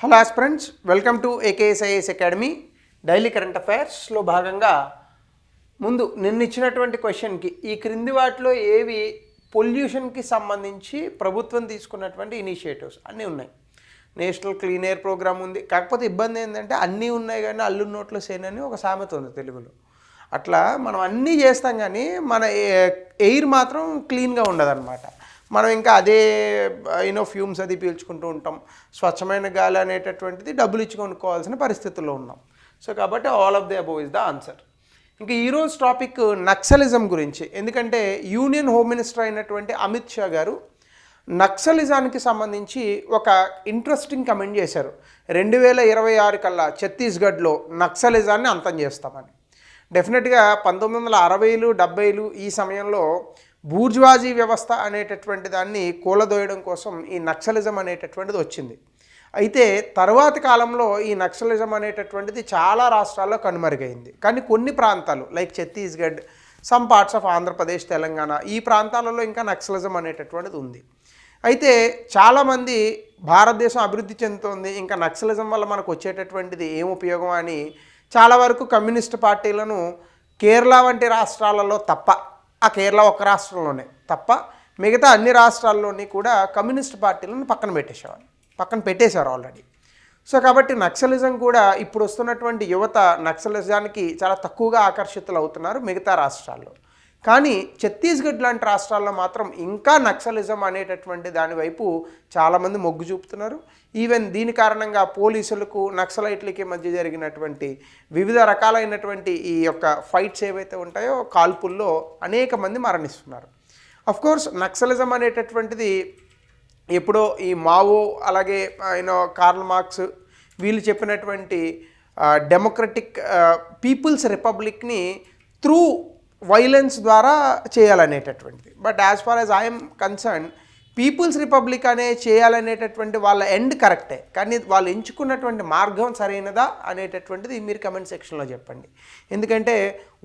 Hello aspirants, welcome to AKSIS academy. Daily current అఫైర్స్లో భాగంగా ముందు నిన్న ఇచ్చినటువంటి క్వశ్చన్కి ఈ క్రింది వాటిలో ఏవి పొల్యూషన్కి సంబంధించి ప్రభుత్వం తీసుకున్నటువంటి ఇనిషియేటివ్స్ అన్నీ ఉన్నాయి. నేషనల్ క్లీన్ ఎయిర్ ప్రోగ్రామ్ ఉంది. కాకపోతే ఇబ్బంది ఏంటంటే అన్నీ ఉన్నాయి కానీ అల్లు నోట్లో సేన్ అని ఒక సామెత ఉంది తెలుగులో. అట్లా మనం అన్నీ చేస్తాం కానీ మన ఎయిర్ మాత్రం క్లీన్గా ఉండదన్నమాట. మనం ఇంకా అదే ఫ్యూమ్స్ అది పీల్చుకుంటూ ఉంటాం. స్వచ్ఛమైన గాలి అనేటటువంటిది డబ్బులు ఇచ్చి కొనుక్కోవాల్సిన పరిస్థితుల్లో ఉన్నాం. సో కాబట్టి all of the above is the answer. ఇంకా ఈరోజు టాపిక్ నక్సలిజం గురించి. ఎందుకంటే యూనియన్ హోమ్ మినిస్టర్ అయినటువంటి అమిత్ షా గారు నక్సలిజానికి సంబంధించి ఒక ఇంట్రెస్టింగ్ కమెంట్ చేశారు. 2026 కల్లా ఛత్తీస్గఢ్లో నక్సలిజాన్ని అంతం చేస్తామని. డెఫినెట్గా 1960లు 70లు ఈ సమయంలో బూర్జువాజీ వ్యవస్థ అనేటటువంటి దాన్ని కూలదోయడం కోసం ఈ నక్సలిజం అనేటటువంటిది వచ్చింది. అయితే తర్వాతి కాలంలో ఈ నక్సలిజం అనేటటువంటిది చాలా రాష్ట్రాల్లో కనుమరుగైంది. కానీ కొన్ని ప్రాంతాలు like Chhattisgarh, some parts of Andhra Pradesh, Telangana ఈ ప్రాంతాలలో ఇంకా నక్సలిజం అనేటటువంటిది ఉంది. అయితే చాలామంది భారతదేశం అభివృద్ధి చెందుతోంది, ఇంకా నక్సలిజం వల్ల మనకు వచ్చేటటువంటిది ఏం ఉపయోగం అని చాలా వరకు కమ్యూనిస్ట్ పార్టీలను కేరళ వంటి రాష్ట్రాలలో తప్ప, ఆ కేరళ ఒక్క రాష్ట్రంలోనే తప్ప మిగతా అన్ని రాష్ట్రాల్లోని కూడా కమ్యూనిస్ట్ పార్టీలను పక్కన పెట్టేశారు ఆల్రెడీ. సో కాబట్టి నక్సలిజం కూడా ఇప్పుడు వస్తున్నటువంటి యువత నక్సలిజానికి చాలా తక్కువగా ఆకర్షితులు అవుతున్నారు మిగతా రాష్ట్రాల్లో. కానీ ఛత్తీస్గఢ్ లాంటి రాష్ట్రాల్లో మాత్రం ఇంకా నక్సలిజం అనేటటువంటి దానివైపు చాలామంది మొగ్గు చూపుతున్నారు. ఈవెన్ దీని కారణంగా పోలీసులకు నక్సలైట్లకి మధ్య జరిగినటువంటి వివిధ రకాలైనటువంటి ఈ యొక్క ఫైట్స్ ఏవైతే ఉంటాయో కాల్పుల్లో అనేక మంది మరణిస్తున్నారు. అఫ్కోర్స్ నక్సలిజం అనేటటువంటిది ఎప్పుడో ఈ మావో, అలాగే కార్ల్ మార్క్స్ వీళ్ళు చెప్పినటువంటి డెమోక్రటిక్ పీపుల్స్ రిపబ్లిక్ని త్రూ వైలెన్స్ ద్వారా చేయాలనేటటువంటిది. But as far as I'm concern, people's republic చేయాలనేటటువంటి వాళ్ళ ఎండ్ కరెక్టే, కానీ వాళ్ళు ఎంచుకున్నటువంటి మార్గం సరైనదా అనేటటువంటిది మీరు కమెంట్ సెక్షన్లో చెప్పండి. ఎందుకంటే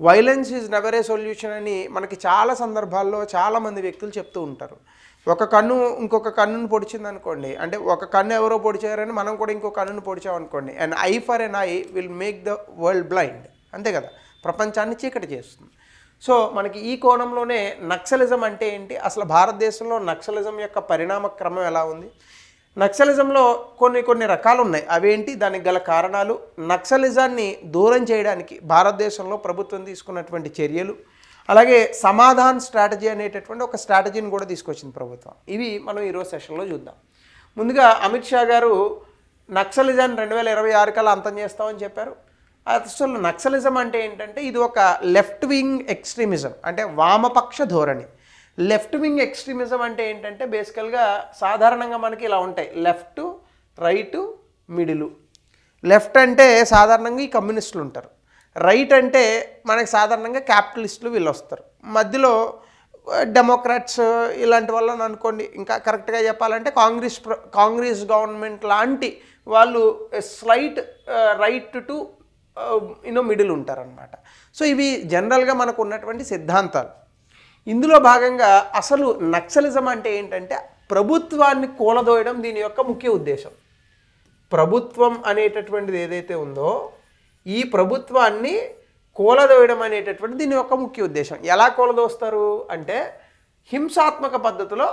violence is never a solution అని మనకి చాలా సందర్భాల్లో చాలామంది వ్యక్తులు చెప్తూ ఉంటారు. ఒక కన్ను ఇంకొక కన్నును పొడిచింది అనుకోండి, అంటే ఒక కన్ను ఎవరో పొడిచారని మనం కూడా ఇంకో కన్నును పొడిచామనుకోండి, and eye for an eye will make the world blind. అంతే కదా, ప్రపంచాన్ని చీకటి చేస్తుంది. సో మనకి ఈ కోణంలోనే నక్సలిజం అంటే ఏంటి, అసలు భారతదేశంలో నక్సలిజం యొక్క పరిణామ క్రమం ఎలా ఉంది, నక్సలిజంలో కొన్ని రకాలు ఉన్నాయి, అవేంటి, దానికి గల కారణాలు, నక్సలిజాన్ని దూరం చేయడానికి భారతదేశంలో ప్రభుత్వం తీసుకున్నటువంటి చర్యలు, అలాగే సమాధాన్ స్ట్రాటజీ అనేటటువంటి ఒక స్ట్రాటజీని కూడా తీసుకొచ్చింది ప్రభుత్వం. ఇవి మనం ఈరోజు సెషన్లో చూద్దాం. ముందుగా అమిత్ షా గారు నక్సలిజాన్ని 2026 కల్లా అంతం చేస్తామని చెప్పారు. అసలు నక్సలిజం అంటే ఏంటంటే ఇది ఒక లెఫ్ట్ వింగ్ ఎక్స్ట్రీమిజం, అంటే వామపక్ష ధోరణి. లెఫ్ట్ వింగ్ ఎక్స్ట్రీమిజం అంటే ఏంటంటే బేసికల్గా సాధారణంగా మనకి ఇలా ఉంటాయి, లెఫ్ట్, రైటు, మిడిలు. లెఫ్ట్ అంటే సాధారణంగా ఈ కమ్యూనిస్టులు ఉంటారు, రైట్ అంటే మనకి సాధారణంగా క్యాపిటలిస్టులు వీళ్ళు వస్తారు, మధ్యలో డెమోక్రాట్స్ ఇలాంటి వాళ్ళని అనుకోండి. ఇంకా కరెక్ట్గా చెప్పాలంటే కాంగ్రెస్ గవర్నమెంట్ లాంటి వాళ్ళు స్లైట్ రైట్ టు మిడిల్ ఉంటారనమాట. సో ఇవి జనరల్గా మనకు ఉన్నటువంటి సిద్ధాంతాలు. ఇందులో భాగంగా అసలు నక్సలిజం అంటే ఏంటంటే ప్రభుత్వాన్ని కూలదోయడం దీని యొక్క ముఖ్య ఉద్దేశం. ప్రభుత్వం అనేటటువంటిది ఏదైతే ఉందో ఈ ప్రభుత్వాన్ని కూలదోయడం అనేటటువంటి దీని యొక్క ముఖ్య ఉద్దేశం. ఎలా కూలదోస్తారు అంటే హింసాత్మక పద్ధతిలో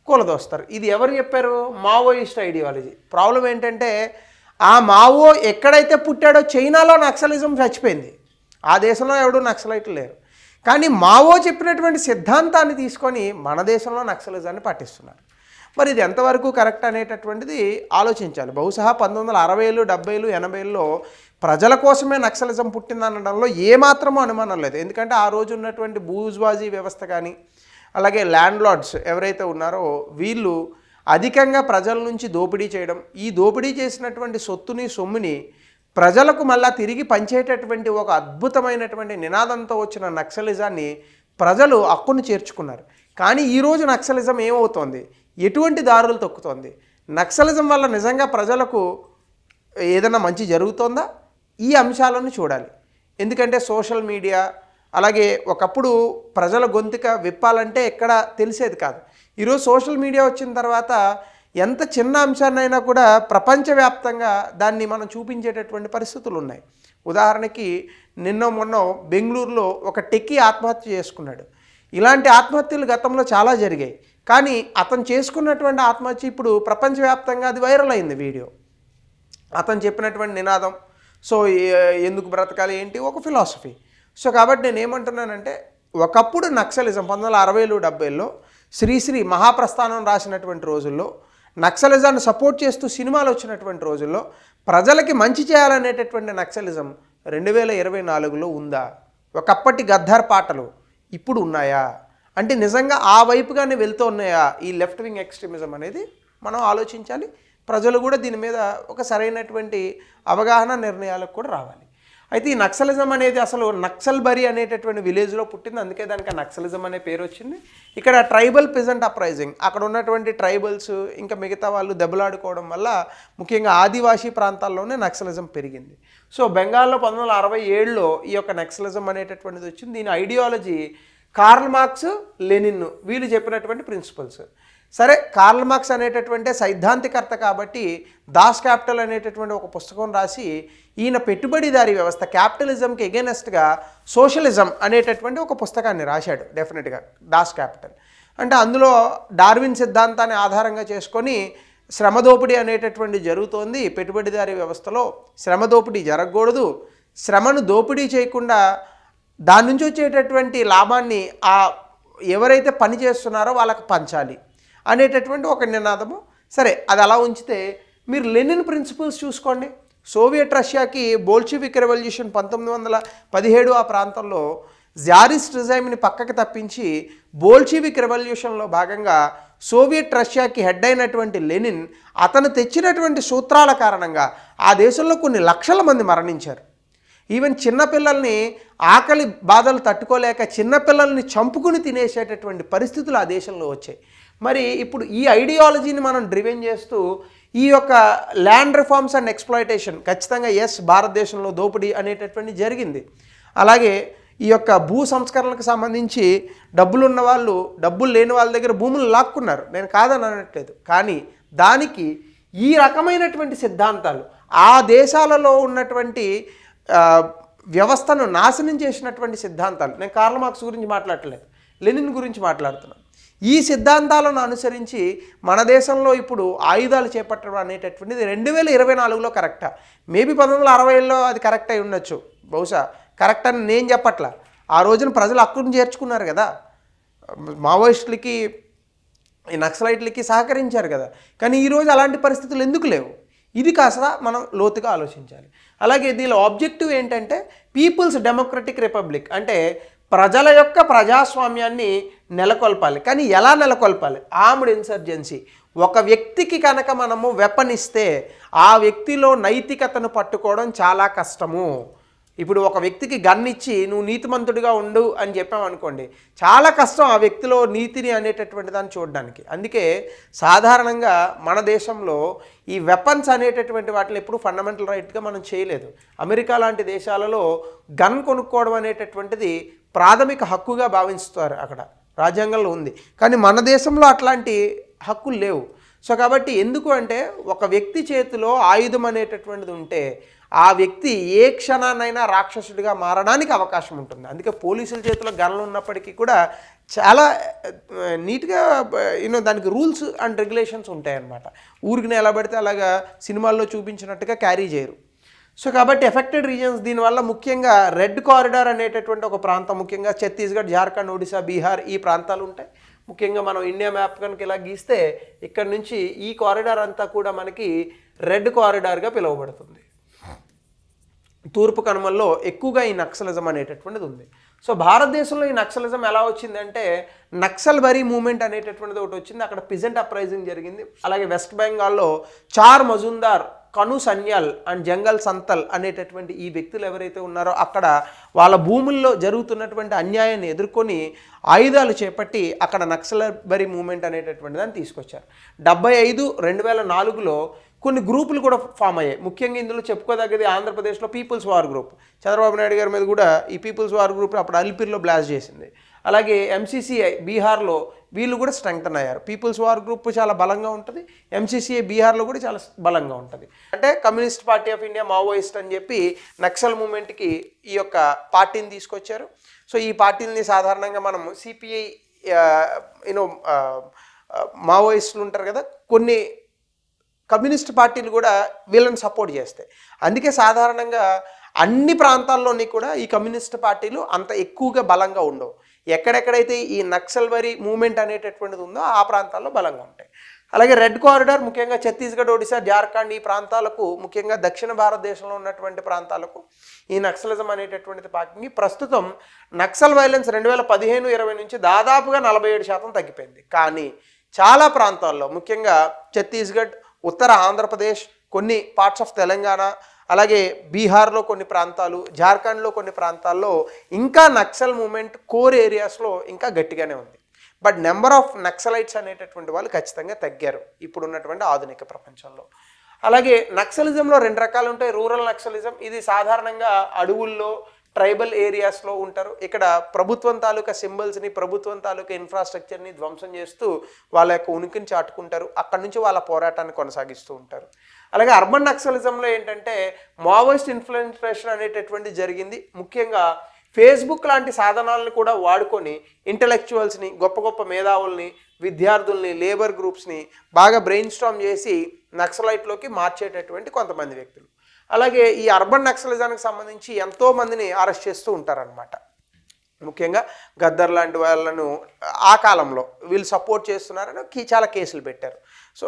కూలదోస్తారు. ఇది ఎవరు చెప్పారు? Maoist ideology. ప్రాబ్లం ఏంటంటే ఆ మావో ఎక్కడైతే పుట్టాడో చైనాలో నక్సలిజం చచ్చిపోయింది, ఆ దేశంలో ఎవడు నక్సలైట్లు లేరు. కానీ మావో చెప్పినటువంటి సిద్ధాంతాన్ని తీసుకొని మన దేశంలో నక్సలిజాన్ని పాటిస్తున్నారు. మరి ఇది ఎంతవరకు కరెక్ట్ అనేటటువంటిది ఆలోచించాలి. బహుశా 1960లు 70లు 80ల్లో ప్రజల కోసమే నక్సలిజం పుట్టిందనడంలో ఏమాత్రమూ అనుమానం లేదు. ఎందుకంటే ఆ రోజు ఉన్నటువంటి బూర్జువాజీ వ్యవస్థ కానీ, అలాగే ల్యాండ్ లార్డ్స్ ఎవరైతే ఉన్నారో వీళ్ళు అధికంగా ప్రజల నుంచి దోపిడీ చేయడం, ఈ దోపిడీ చేసినటువంటి సొత్తుని సొమ్ముని ప్రజలకు మళ్ళా తిరిగి పంచేటటువంటి ఒక అద్భుతమైనటువంటి నినాదంతో వచ్చిన నక్సలిజాన్ని ప్రజలు హక్కును చేర్చుకున్నారు. కానీ ఈరోజు నక్సలిజం ఏమవుతోంది, ఎటువంటి దారులు తొక్కుతోంది, నక్సలిజం వల్ల నిజంగా ప్రజలకు ఏదైనా మంచి జరుగుతోందా, ఈ అంశాలను చూడాలి. ఎందుకంటే సోషల్ మీడియా, అలాగే ఒకప్పుడు ప్రజల గొంతుక విప్పాలంటే ఎక్కడ తెలిసేది కాదు. ఈరోజు సోషల్ మీడియా వచ్చిన తర్వాత ఎంత చిన్న అంశాన్నైనా కూడా ప్రపంచవ్యాప్తంగా దాన్ని మనం చూపించేటటువంటి పరిస్థితులు ఉన్నాయి. ఉదాహరణకి నిన్న మొన్న బెంగళూరులో ఒక టెక్కీ ఆత్మహత్య చేసుకున్నాడు. ఇలాంటి ఆత్మహత్యలు గతంలో చాలా జరిగాయి. కానీ అతను చేసుకున్నటువంటి ఆత్మహత్య ఇప్పుడు ప్రపంచవ్యాప్తంగా అది వైరల్ అయింది వీడియో. అతను చెప్పినటువంటి నినాదం, సో ఎందుకు బ్రతకాలి ఏంటి, ఒక ఫిలాసఫీ. సో కాబట్టి నేను ఏమంటున్నానంటే, ఒకప్పుడు నక్సలిజం 1960లు 70ల్లో శ్రీశ్రీ మహాప్రస్థానం రాసినటువంటి రోజుల్లో, నక్సలిజాన్ని సపోర్ట్ చేస్తూ సినిమాలు వచ్చినటువంటి రోజుల్లో ప్రజలకి మంచి చేయాలనేటటువంటి నక్సలిజం 2024లో ఉందా? ఒకప్పటి గద్దర్ పాటలు ఇప్పుడు ఉన్నాయా? అంటే నిజంగా ఆ వైపుగానే వెళ్తూ ఉన్నాయా ఈ లెఫ్ట్ వింగ్ ఎక్స్ట్రీమిజం అనేది మనం ఆలోచించాలి. ప్రజలు కూడా దీని మీద ఒక సరైనటువంటి అవగాహన నిర్ణయాలకు కూడా రావాలి. అయితే ఈ నక్సలిజం అనేది అసలు నక్సల్బరీ అనేటటువంటి విలేజ్లో పుట్టింది, అందుకే దానికి నక్సలిజం అనే పేరు వచ్చింది. ఇక్కడ ట్రైబల్ పిజెంట్ అప్రైజింగ్, అక్కడ ఉన్నటువంటి ట్రైబల్స్ ఇంకా మిగతా వాళ్ళు దెబ్బలాడుకోవడం వల్ల ముఖ్యంగా ఆదివాసీ ప్రాంతాల్లోనే నక్సలిజం పెరిగింది. సో బెంగాల్లో 1967లో ఈ యొక్క నక్సలిజం అనేటటువంటిది వచ్చింది. దీని ఐడియాలజీ కార్ల్ మార్క్స్, లెనిన్ వీళ్ళు చెప్పినటువంటి ప్రిన్సిపల్స్. సరే, కార్ల్ మార్క్స్ అనేటటువంటి సైద్ధాంతికర్త కాబట్టి దాస్ క్యాపిటల్ అనేటటువంటి ఒక పుస్తకం రాసి ఈయన పెట్టుబడిదారీ వ్యవస్థ క్యాపిటలిజంకి ఎగెనెస్ట్గా సోషలిజం అనేటటువంటి ఒక పుస్తకాన్ని రాశాడు డెఫినెట్గా దాస్ క్యాపిటల్. అంటే అందులో డార్విన్ సిద్ధాంతాన్ని ఆధారంగా చేసుకొని శ్రమ దోపిడీ అనేటటువంటి జరుగుతోంది. పెట్టుబడిదారీ వ్యవస్థలో శ్రమ దోపిడీ జరగకూడదు, శ్రమను దోపిడీ చేయకుండా దాని నుంచి వచ్చేటటువంటి లాభాన్ని ఎవరైతే పని చేస్తున్నారో వాళ్ళకి పంచాలి అనేటటువంటి ఒక నినాదము. సరే, అది అలా ఉంచితే మీరు లెనిన్ ప్రిన్సిపల్స్ చూసుకోండి. సోవియట్ రష్యాకి బోల్షివిక్ రెవల్యూషన్ 1917 ఆ ప్రాంతంలో జారిస్ట్ రిజైమ్ని పక్కకి తప్పించి బోల్షివిక్ రెవల్యూషన్లో భాగంగా సోవియట్ రష్యాకి హెడ్ అయినటువంటి లెనిన్ అతను తెచ్చినటువంటి సూత్రాల కారణంగా ఆ దేశంలో కొన్ని లక్షల మంది మరణించారు. ఈవెన్ చిన్నపిల్లల్ని ఆకలి బాధలు తట్టుకోలేక చిన్నపిల్లల్ని చంపుకుని తినేసేటటువంటి పరిస్థితులు ఆ దేశంలో వచ్చాయి. మరి ఇప్పుడు ఈ ఐడియాలజీని మనం డ్రివెన్ చేస్తూ ఈ యొక్క ల్యాండ్ రిఫార్మ్స్ అండ్ ఎక్స్ప్లాయిటేషన్ ఖచ్చితంగా భారతదేశంలో దోపిడీ అనేటటువంటి జరిగింది. అలాగే ఈ యొక్క భూ సంస్కరణలకు సంబంధించి డబ్బులున్న వాళ్ళు డబ్బులు లేని వాళ్ళ దగ్గర భూములు లాక్కున్నారు, నేను కాదని అనట్లేదు. కానీ దానికి ఈ రకమైనటువంటి సిద్ధాంతాలు ఆ దేశాలలో ఉన్నటువంటి వ్యవస్థను నాశనం చేసినటువంటి సిద్ధాంతాలు, నేను కార్ల్ మార్క్స్ గురించి మాట్లాడట్లేదు, లెనిన్ గురించి మాట్లాడుతున్నాను. ఈ సిద్ధాంతాలను అనుసరించి మన దేశంలో ఇప్పుడు ఆయుధాలు చేపట్టడం అనేటటువంటిది 2024లో కరెక్టా? మేబీ 1960లో అది కరెక్ట్ అయి ఉండొచ్చు, బహుశా కరెక్ట్ అని నేను చెప్పట్లా. ఆ రోజున ప్రజలు హక్కును చేర్చుకున్నారు కదా, మావోయిస్టులకి నక్సలైట్లకి సహకరించారు కదా. కానీ ఈరోజు అలాంటి పరిస్థితులు ఎందుకు లేవు? ఇది కాస్త మనం లోతుగా ఆలోచించాలి. అలాగే దీని ఆబ్జెక్టివ్ ఏంటంటే పీపుల్స్ డెమోక్రటిక్ రిపబ్లిక్, అంటే ప్రజల యొక్క ప్రజాస్వామ్యాన్ని నెలకొల్పాలి. కానీ ఎలా నెలకొల్పాలి? Armed insurgency. ఒక వ్యక్తికి కనుక మనము వెపన్ ఇస్తే ఆ వ్యక్తిలో నైతికతను పట్టుకోవడం చాలా కష్టము. ఇప్పుడు ఒక వ్యక్తికి గన్ ఇచ్చి నువ్వు నీతిమంతుడిగా ఉండు అని చెప్పామనుకోండి, చాలా కష్టం ఆ వ్యక్తిలో నీతిని అనేటటువంటి దాన్ని చూడడానికి. అందుకే సాధారణంగా మన దేశంలో ఈ వెపన్స్ అనేటటువంటి వాటిని ఎప్పుడు ఫండమెంటల్ రైట్గా మనం చేయలేదు. అమెరికా లాంటి దేశాలలో గన్ కొనుక్కోవడం అనేటటువంటిది ప్రాథమిక హక్కుగా భావిస్తారు, అక్కడ రాజ్యాంగంలో ఉంది. కానీ మన దేశంలో అట్లాంటి హక్కులు లేవు. సో కాబట్టి ఎందుకు అంటే ఒక వ్యక్తి చేతిలో ఆయుధం అనేటటువంటిది ఉంటే ఆ వ్యక్తి ఏ క్షణాన్నైనా రాక్షసుడిగా మారడానికి అవకాశం ఉంటుంది. అందుకే పోలీసుల చేతిలో గన్లు ఉన్నప్పటికీ కూడా చాలా నీట్గా దానికి రూల్స్ అండ్ రెగ్యులేషన్స్ ఉంటాయన్నమాట. ఊరికి ఎలా పడితే అలాగా సినిమాల్లో చూపించినట్టుగా క్యారీ చేయరు. సో కాబట్టి ఎఫెక్టెడ్ రీజన్స్ దీనివల్ల ముఖ్యంగా రెడ్ కారిడార్ అనేటటువంటి ఒక ప్రాంతం, ముఖ్యంగా ఛత్తీస్గఢ్, జార్ఖండ్, ఒడిశా, బీహార్ ఈ ప్రాంతాలు ఉంటాయి. ముఖ్యంగా మనం ఇండియా మ్యాప్ కనుక ఇలా గీస్తే ఇక్కడ నుంచి ఈ కారిడార్ అంతా కూడా మనకి రెడ్ కారిడార్గా పిలువబడుతుంది. తూర్పు కనుమల్లో ఎక్కువగా ఈ నక్సలిజం అనేటటువంటిది ఉంది. సో భారతదేశంలో ఈ నక్సలిజం ఎలా వచ్చిందంటే నక్సల్బరీ మూవ్మెంట్ అనేటటువంటిది ఒకటి వచ్చింది, అక్కడ పిజెంట్ అప్రైజింగ్ జరిగింది. అలాగే వెస్ట్ బెంగాల్లో చార్ మజుందార్, కను సన్యాల్ అండ్ జంగల్ సంతల్ అనేటటువంటి ఈ వ్యక్తులు ఎవరైతే ఉన్నారో అక్కడ వాళ్ళ భూముల్లో జరుగుతున్నటువంటి అన్యాయాన్ని ఎదుర్కొని ఆయుధాలు చేపట్టి అక్కడ నక్సల్బరీ మూవ్మెంట్ అనేటటువంటి దాన్ని తీసుకొచ్చారు. 75, 2004లో కొన్ని గ్రూపులు కూడా ఫామ్ అయ్యాయి. ముఖ్యంగా ఇందులో చెప్పుకోదగ్గది ఆంధ్రప్రదేశ్లో people's war group. Chandrababu Naidu గారి మీద కూడా ఈ పీపుల్స్ వార్ గ్రూప్ అప్పుడు అలిపిరిలో బ్లాస్ట్ చేసింది. అలాగే ఎంసీసీఐ బీహార్లో వీళ్ళు కూడా స్ట్రెంగ్తన్ అయ్యారు. పీపుల్స్ వార్ గ్రూప్ చాలా బలంగా ఉంటుంది, ఎంసీసీఐ బీహార్లో కూడా చాలా బలంగా ఉంటుంది. అంటే communist party of India Maoist అని చెప్పి నక్సల్ మూమెంట్కి ఈ యొక్క పార్టీని తీసుకొచ్చారు. సో ఈ పార్టీని సాధారణంగా మనం సిపిఐ మావోయిస్టులు ఉంటారు కదా, కొన్ని కమ్యూనిస్ట్ పార్టీలు కూడా వీళ్ళని సపోర్ట్ చేస్తాయి. అందుకే సాధారణంగా అన్ని ప్రాంతాల్లోని కూడా ఈ కమ్యూనిస్ట్ పార్టీలు అంత ఎక్కువగా బలంగా ఉండవు. ఎక్కడెక్కడైతే ఈ నక్సల్బరీ మూమెంట్ అనేటటువంటిది ఉందో ఆ ప్రాంతాల్లో బలంగా ఉంటాయి. అలాగే రెడ్ కారిడార్ ముఖ్యంగా ఛత్తీస్గఢ్, ఒడిశా, జార్ఖండ్ ఈ ప్రాంతాలకు, ముఖ్యంగా దక్షిణ భారతదేశంలో ఉన్నటువంటి ప్రాంతాలకు ఈ నక్సలిజం అనేటటువంటిది పాకింది. ప్రస్తుతం నక్సల్ వైలెన్స్ 2015-20 నుంచి దాదాపుగా 47% తగ్గిపోయింది. కానీ చాలా ప్రాంతాల్లో ముఖ్యంగా ఛత్తీస్గఢ్, ఉత్తర ఆంధ్రప్రదేశ్, కొన్ని పార్ట్స్ ఆఫ్ తెలంగాణ, అలాగే బీహార్లో కొన్ని ప్రాంతాలు, జార్ఖండ్లో కొన్ని ప్రాంతాల్లో ఇంకా నక్సల్ మూమెంట్ కోర్ ఏరియాస్లో ఇంకా గట్టిగానే ఉంది. బట్ నెంబర్ ఆఫ్ నక్సలైట్స్ అనేటటువంటి వాళ్ళు ఖచ్చితంగా తగ్గారు ఇప్పుడున్నటువంటి ఆధునిక ప్రపంచంలో. అలాగే నక్సలిజంలో 2 రకాలు ఉంటాయి. రూరల్ నక్సలిజం, ఇది సాధారణంగా అడవుల్లో ట్రైబల్ ఏరియాస్లో ఉంటారు. ఇక్కడ ప్రభుత్వం తాలూకా సింబల్స్ని, ప్రభుత్వం తాలూకా ఇన్ఫ్రాస్ట్రక్చర్ని ధ్వంసం చేస్తూ వాళ్ళ యొక్క ఉనికిని చాటుకుంటారు. అక్కడి నుంచి వాళ్ళ పోరాటాన్ని కొనసాగిస్తూ ఉంటారు. అలాగే అర్బన్ నక్సలిజంలో ఏంటంటే మావోయిస్ట్ ఇన్ఫ్లుయెన్స్ట్రేషన్ అనేటటువంటి జరిగింది. ముఖ్యంగా ఫేస్బుక్ లాంటి సాధనాలను కూడా వాడుకొని ఇంటలెక్చువల్స్ని, గొప్ప గొప్ప మేధావుల్ని, విద్యార్థుల్ని, లేబర్ గ్రూప్స్ని బాగా బ్రెయిన్ స్టార్మ్ చేసి నక్సలైట్లోకి మార్చేటటువంటి కొంతమంది వ్యక్తులు. అలాగే ఈ అర్బన్ నక్సలిజానికి సంబంధించి ఎంతోమందిని అరెస్ట్ చేస్తూ ఉంటారనమాట. ముఖ్యంగా గద్దర్ లాంటి వాళ్ళను ఆ కాలంలో వీళ్ళు సపోర్ట్ చేస్తున్నారని చాలా కేసులు పెట్టారు. సో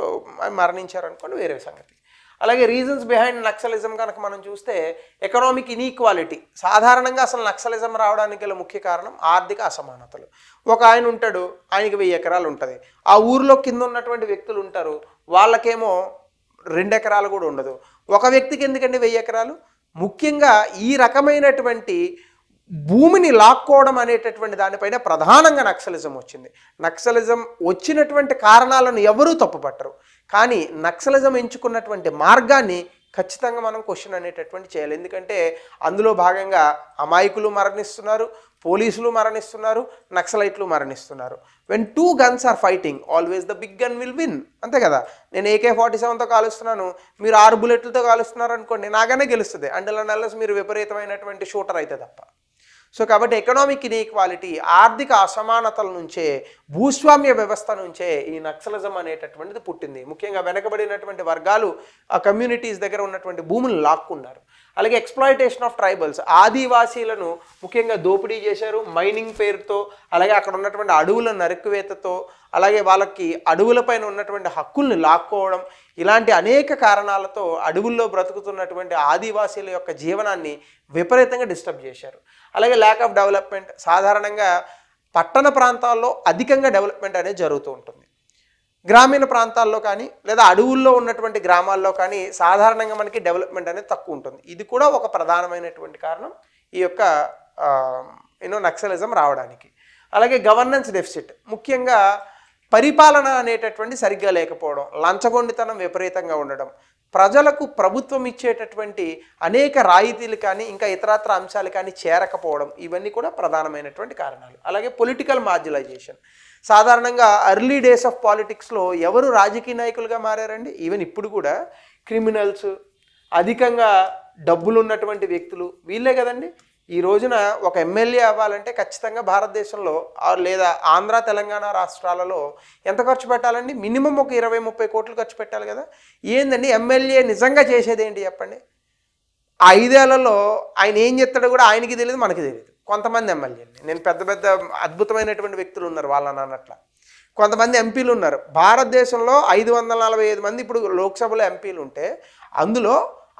మరణించారు అనుకోండి, వేరే సంగతి. అలాగే రీజన్స్ బిహైండ్ నక్సలిజం కనుక మనం చూస్తే ఎకనామిక్ ఇన్ఈక్వాలిటీ. సాధారణంగా అసలు నక్సలిజం రావడానికి గల ముఖ్య కారణం ఆర్థిక అసమానతలు. ఒక ఆయన ఉంటాడు, ఆయనకి 1000 ఎకరాలు ఉంటుంది. ఆ ఊరిలో కింద ఉన్నటువంటి వ్యక్తులు ఉంటారు, వాళ్ళకేమో 2 ఎకరాలు కూడా ఉండదు. ఒక వ్యక్తికి ఎందుకండి 1000 ఎకరాలు? ముఖ్యంగా ఈ రకమైనటువంటి భూమిని లాక్కోవడం అనేటటువంటి దానిపైన ప్రధానంగా నక్సలిజం వచ్చింది. నక్సలిజం వచ్చినటువంటి కారణాలను ఎవరూ తప్పుపట్టరు, కానీ నక్సలిజం ఎంచుకున్నటువంటి మార్గాన్ని ఖచ్చితంగా మనం క్వశ్చన్ అనేటటువంటి చేయాలి. ఎందుకంటే అందులో భాగంగా అమాయకులు మరణిస్తున్నారు, పోలీసులు మరణిస్తున్నారు, నక్సలైట్లు మరణిస్తున్నారు. When 2 guns are fighting always the big gun will win. అంతే కదా, నేను AK-47తో కాలుస్తున్నాను, మీరు 6 బుల్లెట్లతో కాలుస్తున్నారు అనుకోండి, నాగానే గెలుస్తుంది. అండ్ మీరు విపరీతమైనటువంటి షూటర్ అయితే తప్ప. సో కాబట్టి ఎకనామిక్ ఇన్ఈక్వాలిటీ, ఆర్థిక అసమానతల నుంచే, భూస్వామ్య వ్యవస్థ నుంచే ఈ నక్సలిజం అనేటటువంటిది పుట్టింది. ముఖ్యంగా వెనకబడినటువంటి వర్గాలు ఆ కమ్యూనిటీస్ దగ్గర ఉన్నటువంటి భూములను లాక్కున్నారు. అలాగే ఎక్స్ప్లాయిటేషన్ ఆఫ్ ట్రైబల్స్, ఆదివాసీలను ముఖ్యంగా దోపిడీ చేశారు మైనింగ్ పేరుతో. అలాగే అక్కడ ఉన్నటువంటి అడవుల నరికివేతతో, అలాగే వాళ్ళకి అడవులపైన ఉన్నటువంటి హక్కుల్ని లాక్కోవడం, ఇలాంటి అనేక కారణాలతో అడవుల్లో బ్రతుకుతున్నటువంటి ఆదివాసీల యొక్క జీవనాన్ని విపరీతంగా డిస్టర్బ్ చేశారు. అలాగే ల్యాక్ ఆఫ్ డెవలప్మెంట్. సాధారణంగా పట్టణ ప్రాంతాల్లో అధికంగా డెవలప్మెంట్ అనేది జరుగుతూ ఉంటుంది. గ్రామీణ ప్రాంతాల్లో కానీ లేదా అడవుల్లో ఉన్నటువంటి గ్రామాల్లో కానీ సాధారణంగా మనకి డెవలప్మెంట్ అనేది తక్కువ ఉంటుంది. ఇది కూడా ఒక ప్రధానమైనటువంటి కారణం ఈ యొక్క నక్సలిజం రావడానికి. అలాగే గవర్నెన్స్ డెఫిసిట్, ముఖ్యంగా పరిపాలన అనేటటువంటి సరిగ్గా లేకపోవడం, లంచగొండితనం విపరీతంగా ఉండడం, ప్రజలకు ప్రభుత్వం ఇచ్చేటటువంటి అనేక రాయితీలు కానీ ఇంకా ఇతరత్ర అంశాలు కానీ చేరకపోవడం, ఇవన్నీ కూడా ప్రధానమైనటువంటి కారణాలు. అలాగే పొలిటికల్ మార్జినలైజేషన్. సాధారణంగా ఎర్లీ డేస్ ఆఫ్ పాలిటిక్స్లో ఎవరు రాజకీయ నాయకులుగా మారారండి? ఈవెన్ ఇప్పుడు కూడా క్రిమినల్స్, అధికంగా డబ్బులు ఉన్నటువంటి వ్యక్తులు వీళ్ళే కదండి. ఈ రోజున ఒక ఎమ్మెల్యే అవ్వాలంటే ఖచ్చితంగా భారతదేశంలో లేదా ఆంధ్ర, తెలంగాణ రాష్ట్రాలలో ఎంత ఖర్చు పెట్టాలండి? మినిమం ఒక 20-30 కోట్లు ఖర్చు పెట్టాలి కదా. ఏందండి ఎమ్మెల్యే నిజంగా చేసేది ఏంటి చెప్పండి? 5 ఏళ్లలో ఆయన ఏం చేస్తాడో కూడా ఆయనకి తెలియదు, మనకి తెలియదు. కొంతమంది ఎమ్మెల్యేలు, నేను పెద్ద పెద్ద అద్భుతమైనటువంటి వ్యక్తులు ఉన్నారు వాళ్ళని అన్నట్ల, కొంతమంది ఎంపీలు ఉన్నారు. భారతదేశంలో 545 మంది ఇప్పుడు లోక్సభలో ఎంపీలు ఉంటే అందులో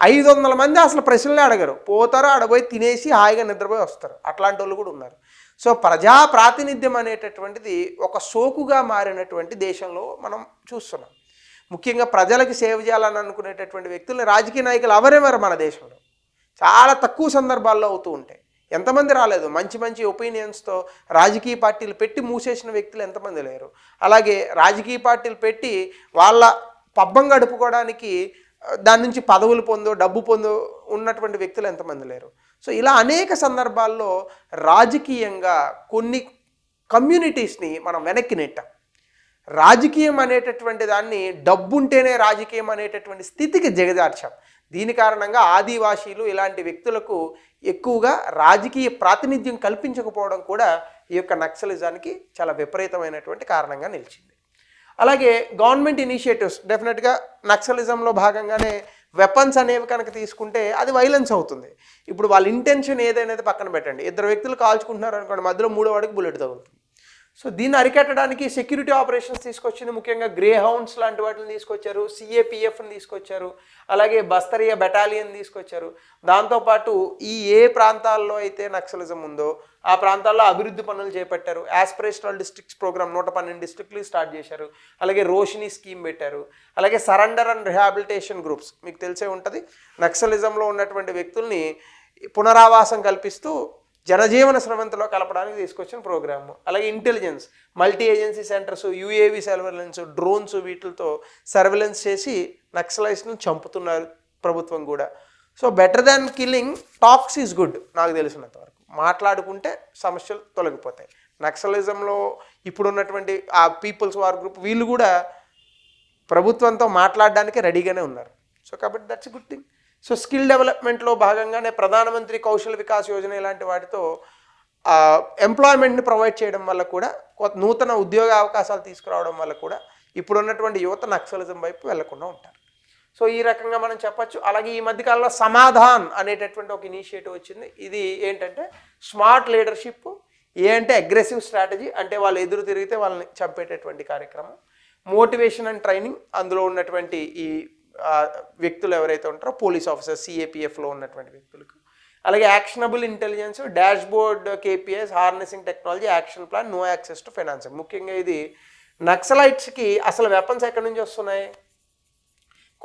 500 మంది అసలు ప్రశ్నలే అడగరు, పోతారు, ఆడపోయి తినేసి హాయిగా నిద్రపోయి వస్తారు. అట్లాంటి వాళ్ళు కూడా ఉన్నారు. సో ప్రజా ప్రాతినిధ్యం అనేటటువంటిది ఒక సోకుగా మారినటువంటి దేశంలో మనం చూస్తున్నాం. ముఖ్యంగా ప్రజలకి సేవ చేయాలని అనుకునేటటువంటి వ్యక్తులు రాజకీయ నాయకులు ఎవరెవరు మన దేశంలో చాలా తక్కువ సందర్భాల్లో అవుతూ ఉంటాయి. ఎంతమంది రాలేదు? మంచి మంచి ఒపీనియన్స్తో రాజకీయ పార్టీలు పెట్టి మూసేసిన వ్యక్తులు ఎంతమంది లేరు? అలాగే రాజకీయ పార్టీలు పెట్టి వాళ్ళ పబ్బం గడుపుకోవడానికి దాని నుంచి పదవులు డబ్బు ఉన్నటువంటి వ్యక్తులు ఎంతమంది లేరు? సో ఇలా అనేక సందర్భాల్లో రాజకీయంగా కొన్ని కమ్యూనిటీస్ని మనం వెనక్కి నెట్టాం. రాజకీయం అనేటటువంటి దాన్ని డబ్బుంటేనే రాజకీయం అనేటటువంటి స్థితికి దిగజార్చాం. దీని కారణంగా ఆదివాసీలు ఇలాంటి వ్యక్తులకు ఎక్కువగా రాజకీయ ప్రాతినిధ్యం కల్పించకపోవడం కూడా ఈ యొక్క నక్సలిజానికి చాలా విపరీతమైనటువంటి కారణంగా నిలిచింది. అలాగే గవర్నమెంట్ ఇనిషియేటివ్స్ డెఫినెట్గా నక్సలిజంలో భాగంగానే వెపన్స్ అనేవి కనుక తీసుకుంటే అది వైలెన్స్ అవుతుంది. ఇప్పుడు వాళ్ళ ఇంటెన్షన్ ఏదైనా పక్కన పెట్టండి, ఇద్దరు వ్యక్తులు కాల్చుకుంటున్నారు అనుకోండి, మధ్యలో మూడో వాడికి బుల్లెట్ తగులుతుంది. సో దీన్ని అరికట్టడానికి సెక్యూరిటీ ఆపరేషన్స్ తీసుకొచ్చింది, ముఖ్యంగా గ్రే హౌండ్స్ లాంటి వాటిని తీసుకొచ్చారు, సిఏపిఎఫ్ని తీసుకొచ్చారు, అలాగే బస్తరియా బెటాలియన్ తీసుకొచ్చారు. దాంతోపాటు ఈ ఏ ప్రాంతాల్లో అయితే నక్సలిజం ఉందో ఆ ప్రాంతాల్లో అభివృద్ధి పనులు చేపట్టారు. యాస్పిరేషనల్ డిస్ట్రిక్ట్స్ ప్రోగ్రామ్ 112 డిస్ట్రిక్ట్లు స్టార్ట్ చేశారు. అలాగే రోషిని స్కీమ్ పెట్టారు. అలాగే సరెండర్ అండ్ రిహాబిలిటేషన్ గ్రూప్స్, మీకు తెలిసే ఉంటుంది, నక్సలిజంలో ఉన్నటువంటి వ్యక్తుల్ని పునరావాసం కల్పిస్తూ జనజీవన స్రవంతిలో కలపడానికి తీసుకొచ్చిన ప్రోగ్రాము. అలాగే intelligence, multi agency centres, UAV surveillance, drones, వీటితో సర్వేలెన్స్ చేసి నక్సలైట్స్ని చంపుతున్నారు ప్రభుత్వం కూడా. So better than killing, talks is good. నాకు తెలిసినంత వరకు మాట్లాడుకుంటే సమస్యలు తొలగిపోతాయి. నక్సలిజంలో ఇప్పుడున్నటువంటి ఆ పీపుల్స్ వార్ గ్రూప్ వీళ్ళు కూడా ప్రభుత్వంతో మాట్లాడడానికి రెడీగానే ఉన్నారు. సో కాబట్టి that's good thing. So skill డెవలప్మెంట్లో భాగంగానే ప్రధానమంత్రి కౌశల్ వికాస్ యోజన ఇలాంటి వాటితో ఎంప్లాయ్మెంట్ని ప్రొవైడ్ చేయడం వల్ల కూడా, నూతన ఉద్యోగ అవకాశాలు తీసుకురావడం వల్ల కూడా ఇప్పుడున్నటువంటి యువత నక్సలిజం వైపు వెళ్లకుండా ఉంటారు. సో ఈ రకంగా మనం చెప్పచ్చు. అలాగే ఈ మధ్యకాలంలో సమాధాన్ అనేటటువంటి ఒక ఇనిషియేటివ్ వచ్చింది. ఇది ఏంటంటే స్మార్ట్ లీడర్షిప్, ఏ అంటే అగ్రెసివ్ స్ట్రాటజీ, అంటే వాళ్ళు ఎదురు తిరిగితే వాళ్ళని చంపేటటువంటి కార్యక్రమం. మోటివేషన్ అండ్ ట్రైనింగ్, అందులో ఉన్నటువంటి ఈ వ్యక్తులు ఎవరైతే ఉంటారో పోలీస్ ఆఫీసర్స్, సిఏపిఎఫ్లో ఉన్నటువంటి వ్యక్తులకు. అలాగే actionable intelligence, dashboard KPIs, harnessing technology, action plan, no access to financing. ముఖ్యంగా ఇది నక్సలైట్స్కి అసలు వెపన్స్ ఎక్కడి నుంచి వస్తున్నాయి?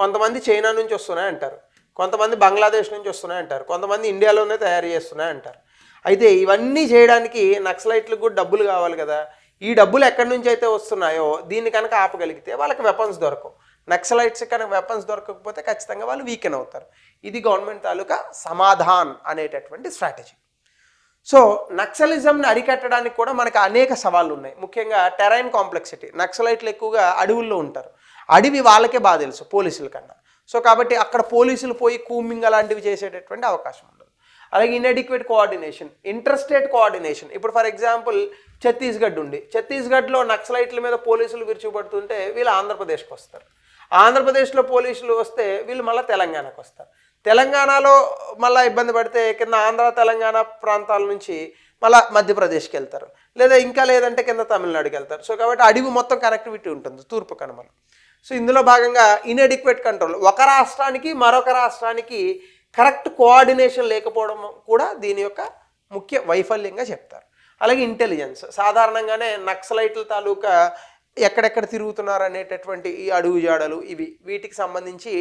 కొంతమంది చైనా నుంచి వస్తున్నాయి అంటారు, కొంతమంది బంగ్లాదేశ్ నుంచి వస్తున్నాయి అంటారు, కొంతమంది ఇండియాలోనే తయారు చేస్తున్నాయి అంటారు. అయితే ఇవన్నీ చేయడానికి నక్సలైట్లకు కూడా డబ్బులు కావాలి కదా. ఈ డబ్బులు ఎక్కడి నుంచి అయితే వస్తున్నాయో దీన్ని కనుక ఆపగలిగితే వాళ్ళకి వెపన్స్ దొరకవు. నక్సలైట్స్ కనుక వెపన్స్ దొరకకపోతే ఖచ్చితంగా వాళ్ళు వీకెన్ అవుతారు. ఇది గవర్నమెంట్ తాలూకా సమాధాన్ అనేటటువంటి స్ట్రాటజీ. సో నక్సలిజంని అరికట్టడానికి కూడా మనకు అనేక సవాళ్ళు ఉన్నాయి. ముఖ్యంగా టెరైన్ కాంప్లెక్సిటీ. నక్సలైట్లు ఎక్కువగా అడవుల్లో ఉంటారు, అడవి వాళ్ళకే బాగా తెలుసు పోలీసుల కన్నా. సో కాబట్టి అక్కడ పోలీసులు పోయి కూమింగ్ అలాంటివి చేసేటటువంటి అవకాశం ఉండదు. అలాగే ఇన్అడిక్వేట్ కోఆర్డినేషన్, ఇంటర్స్టేట్ కోఆర్డినేషన్. ఇప్పుడు ఫర్ ఎగ్జాంపుల్ ఛత్తీస్గఢ్ ఉంది, ఛత్తీస్గఢ్లో నక్సలైట్ల మీద పోలీసులు విరుచుకుపడుతుంటే వీళ్ళు ఆంధ్రప్రదేశ్కి వస్తారు, ఆంధ్రప్రదేశ్లో పోలీసులు వస్తే వీళ్ళు మళ్ళీ తెలంగాణకు వస్తారు, తెలంగాణలో మళ్ళీ ఇబ్బంది పడితే కింద ఆంధ్ర తెలంగాణ ప్రాంతాల నుంచి మళ్ళీ మధ్యప్రదేశ్కి వెళ్తారు, లేదా ఇంకా లేదంటే కింద తమిళనాడుకి వెళ్తారు. సో కాబట్టి అడవి మొత్తం కనెక్టివిటీ ఉంటుంది తూర్పు కనుమలు. సో ఇందులో భాగంగా ఇన్అడిక్వేట్ కంట్రోల్, ఒక రాష్ట్రానికి మరొక రాష్ట్రానికి కరెక్ట్ కోఆర్డినేషన్ లేకపోవడం కూడా దీని యొక్క ముఖ్య వైఫల్యంగా చెప్తారు. అలాగే ఇంటెలిజెన్స్, సాధారణంగానే నక్సలైట్ల తాలూకా ఎక్కడెక్కడ తిరుగుతున్నారు అనేటటువంటి ఈ అడుగు జాడలు వీటికి సంబంధించి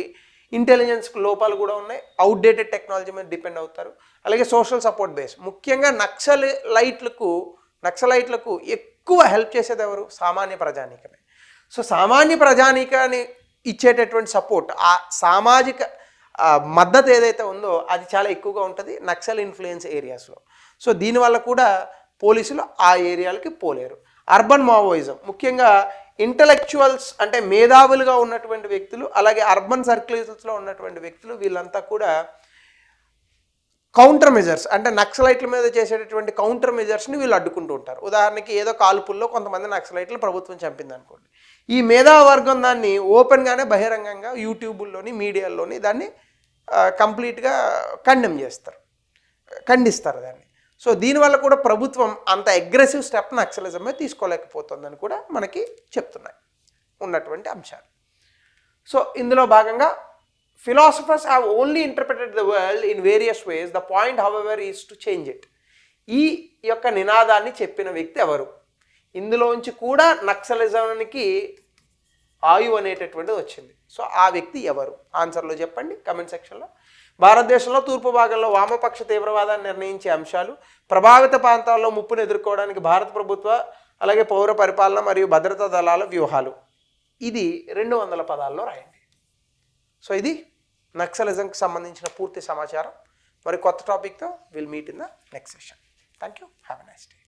ఇంటెలిజెన్స్కి లోపాలు కూడా ఉన్నాయి. అవుట్డేటెడ్ టెక్నాలజీ మీద డిపెండ్ అవుతారు. అలాగే సోషల్ సపోర్ట్ బేస్, ముఖ్యంగా నక్సలైట్లకు ఎక్కువ హెల్ప్ చేసేది ఎవరు? సామాన్య ప్రజానీకమే. సో సామాన్య ప్రజానీకాన్ని ఇచ్చేటటువంటి సపోర్ట్, ఆ సామాజిక మద్దతు ఏదైతే ఉందో అది చాలా ఎక్కువగా ఉంటుంది నక్సల్ ఇన్ఫ్లుయెన్స్ ఏరియాస్లో. సో దీనివల్ల కూడా పోలీసులు ఆ ఏరియాలకి పోలేరు. అర్బన్ మావోయిజం, ముఖ్యంగా ఇంటలెక్చువల్స్ అంటే మేధావులుగా ఉన్నటువంటి వ్యక్తులు, అలాగే అర్బన్ సర్కిల్స్లో ఉన్నటువంటి వ్యక్తులు, వీళ్ళంతా కూడా కౌంటర్ మెజర్స్ అంటే నక్సలైట్ల మీద చేసేటటువంటి కౌంటర్ మెజర్స్ని వీళ్ళు అడ్డుకుంటూ ఉంటారు. ఉదాహరణకి ఏదో కాల్పుల్లో కొంతమంది నక్సలైట్లు ప్రభుత్వం చంపింది అనుకోండి, ఈ మేధావర్గం దాన్ని ఓపెన్గానే బహిరంగంగా యూట్యూబుల్లోని మీడియాల్లోని దాన్ని కంప్లీట్గా ఖండిస్తారు దాన్ని. సో దీనివల్ల కూడా ప్రభుత్వం అంత అగ్రెసివ్ స్టెప్ నక్సలిజమే తీసుకోలేకపోతుందని కూడా మనకి చెప్తున్నాయి ఉన్నటువంటి అంశాలు. సో ఇందులో భాగంగా philosophers have only interpreted the world in various ways. The point, however, is to change it. ఈ యొక్క నినాదాన్ని చెప్పిన వ్యక్తి ఎవరు? ఇందులోంచి కూడా నక్సలిజానికి ఆయువు అనేటటువంటిది వచ్చింది. సో ఆ వ్యక్తి ఎవరు? ఆన్సర్లో చెప్పండి కమెంట్ సెక్షన్లో. భారతదేశంలో తూర్పు భాగంలో వామపక్ష తీవ్రవాదాన్ని నిర్ణయించే అంశాలు, ప్రభావిత ప్రాంతాల్లో ముప్పును ఎదుర్కోవడానికి భారత ప్రభుత్వ అలాగే పౌర పరిపాలన మరియు భద్రతా దళాల వ్యూహాలు. ఇది 200 పదాల్లో రాయండి. సో ఇది నక్సలిజంకి సంబంధించిన పూర్తి సమాచారం. మరి కొత్త టాపిక్తో will meet in the next session. Thank you. Have a nice day.